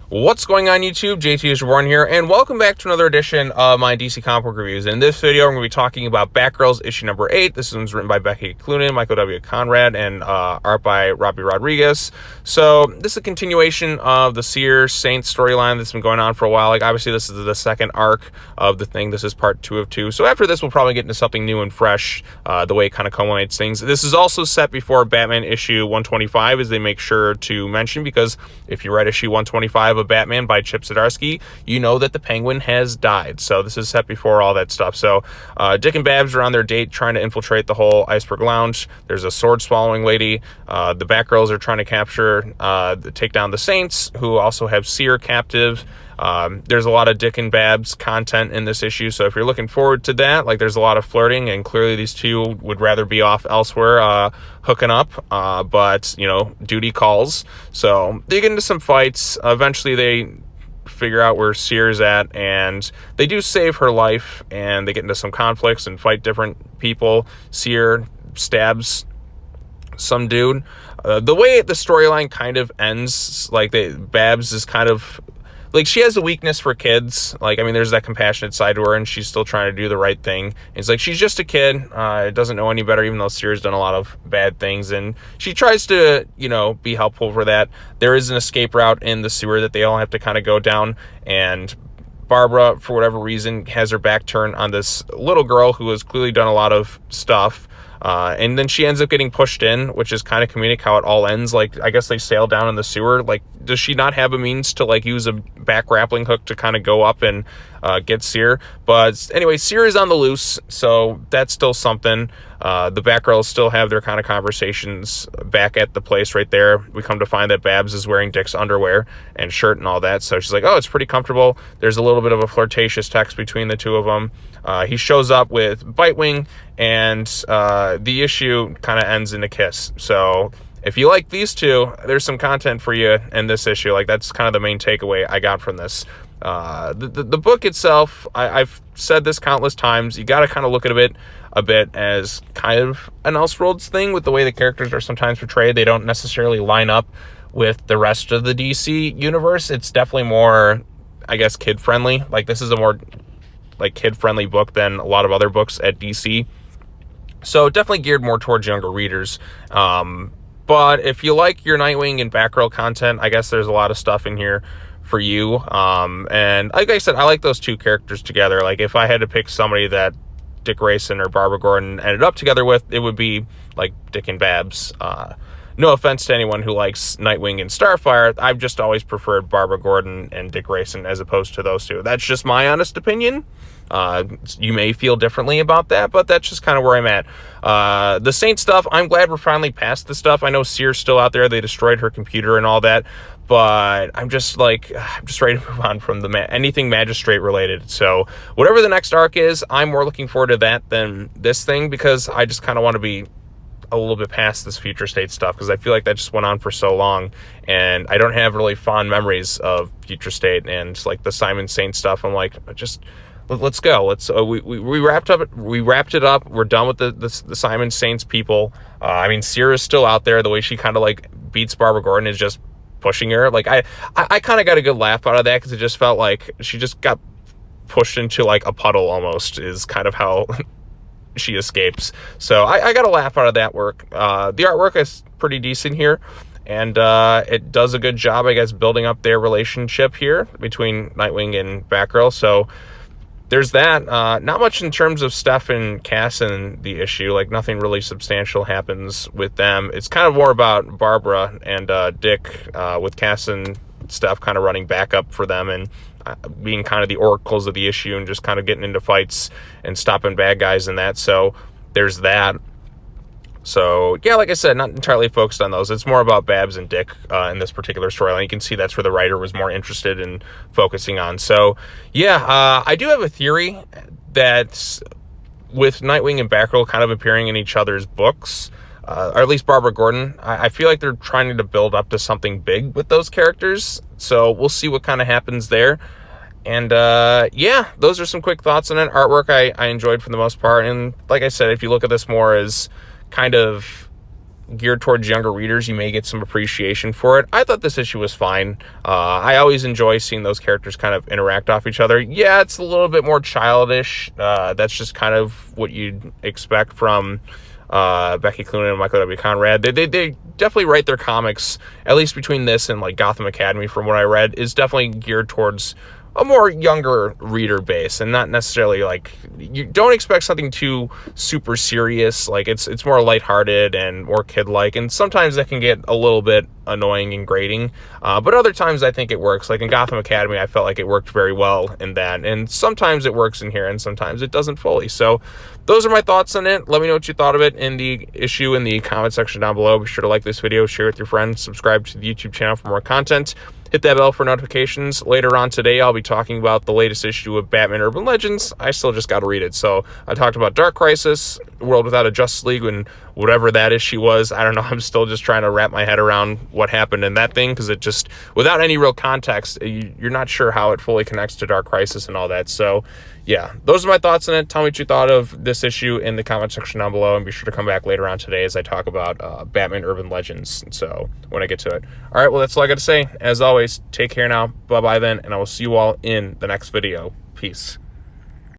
What's going on YouTube? JT is Reborn here, and welcome back to another edition of my DC comic book reviews. In this video, I'm going to be talking about Batgirls issue number 8. This one's written by Becky Cloonan, Michael W. Conrad, and art by Robbie Rodriguez. So this is a continuation of the Seer Saints storyline that's been going on for a while. Like, obviously, this is the second arc of the thing. This is part 2 of 2. So after this, we'll probably get into something new and fresh, the way it kind of culminates things. This is also set before Batman issue 125, as they make sure to mention, because if you read issue 125 of Batman by Chip Zdarsky, you know that the Penguin has died. So this is set before all that stuff. So Dick and Babs are on their date trying to infiltrate the whole Iceberg Lounge. There's a sword-swallowing lady. The Batgirls are trying to take down the Saints, who also have Seer captive. There's a lot of Dick and Babs content in this issue, so if you're looking forward to that, like, there's a lot of flirting, and clearly these two would rather be off elsewhere, hooking up, but, you know, duty calls. So they get into some fights. Eventually they figure out where Seer's at, and they do save her life, and they get into some conflicts and fight different people. Seer stabs some dude. The way the storyline kind of ends, like, Babs is kind of like, she has a weakness for kids. Like, I mean, there's that compassionate side to her, and she's still trying to do the right thing. It's like, she's just a kid, doesn't know any better, even though Seer's done a lot of bad things, and she tries to, you know, be helpful for that. There is an escape route in the sewer that they all have to kind of go down, and Barbara, for whatever reason, has her back turned on this little girl who has clearly done a lot of stuff. And then she ends up getting pushed in, which is kind of comedic how it all ends. Like, I guess they sail down in the sewer. Like, does she not have a means to, like, use a back grappling hook to kind of go up and get Seer? But anyway, Seer is on the loose, so that's still something. The Batgirls still have their kind of conversations back at the place right there. We come to find that Babs is wearing Dick's underwear and shirt and all that, so she's like, oh, it's pretty comfortable. There's a little bit of a flirtatious text between the two of them. He shows up with Bitewing, and the issue kind of ends in a kiss. So if you like these two, there's some content for you in this issue. Like, that's kind of the main takeaway I got from this. The book itself, I've said this countless times, you got to kind of look at it a bit as kind of an Elseworlds thing with the way the characters are sometimes portrayed. They don't necessarily line up with the rest of the DC universe. It's definitely more, I guess, kid-friendly. Like, this is a more, like, kid-friendly book than a lot of other books at DC. So definitely geared more towards younger readers. But if you like your Nightwing and Batgirl content, I guess there's a lot of stuff in here for you. And like I said, I like those two characters together. Like, if I had to pick somebody that Dick Grayson or Barbara Gordon ended up together with, it would be like Dick and Babs. No offense to anyone who likes Nightwing and Starfire. I've just always preferred Barbara Gordon and Dick Grayson as opposed to those two. That's just my honest opinion. You may feel differently about that, but that's just kind of where I'm at. The Saint stuff, I'm glad we're finally past the stuff. I know Seer's still out there. They destroyed her computer and all that, but I'm just ready to move on from anything Magistrate related. So whatever the next arc is, I'm more looking forward to that than this thing, because I just kind of want to be a little bit past this Future State stuff, because I feel like that just went on for so long, and I don't have really fond memories of Future State and, like, the Simon Saint stuff. I'm like, let's go. We wrapped it up. We're done with the Simon Saints people. I mean, Seer is still out there. The way she kind of, like, beats Barbara Gordon is just pushing her. Like, I kind of got a good laugh out of that, because it just felt like she just got pushed into, like, a puddle almost, is kind of how she escapes. So I got a laugh out of that work. The artwork is pretty decent here, and it does a good job, I guess, building up their relationship here between Nightwing and Batgirl. So there's that. Not much in terms of Steph and Cass in the issue. Like, nothing really substantial happens with them. It's kind of more about Barbara and Dick, with Cass and Steph kind of running backup for them, and being kind of the oracles of the issue, and just kind of getting into fights and stopping bad guys and that. So there's that. So yeah, like I said, not entirely focused on those. It's more about Babs and Dick in this particular storyline. You can see that's where the writer was more interested in focusing on. So yeah, I do have a theory that with Nightwing and Batgirl kind of appearing in each other's books, or at least Barbara Gordon, I feel like they're trying to build up to something big with those characters. So we'll see what kind of happens there. And yeah, those are some quick thoughts on it. Artwork I enjoyed for the most part. And like I said, if you look at this more as kind of geared towards younger readers, you may get some appreciation for it. I thought this issue was fine. I always enjoy seeing those characters kind of interact off each other. Yeah, it's a little bit more childish. That's just kind of what you'd expect from Becky Cloonan and Michael W. Conrad. They definitely write their comics, at least between this and like Gotham Academy, from what I read, is definitely geared towards a more younger reader base, and not necessarily like, you don't expect something too super serious. Like it's more lighthearted and more kid-like, and sometimes that can get a little bit annoying and grating, but other times I think it works. Like in Gotham Academy, I felt like it worked very well in that, and sometimes it works in here and sometimes it doesn't fully. So those are my thoughts on it. Let me know what you thought of it in the issue in the comment section down below. Be sure to like this video, share it with your friends, subscribe to the YouTube channel for more content. Hit that bell for notifications. Later on today, I'll be talking about the latest issue of Batman Urban Legends. I still just got to read it. So I talked about Dark Crisis, World Without a Justice League, and whatever that issue was. I don't know. I'm still just trying to wrap my head around what happened in that thing, because it just, without any real context, you're not sure how it fully connects to Dark Crisis and all that. So yeah, those are my thoughts on it. Tell me what you thought of this issue in the comment section down below, and be sure to come back later on today as I talk about Batman Urban Legends. So when I get to it. All right, well, that's all I got to say. As always, take care now. Bye-bye then, and I will see you all in the next video. Peace.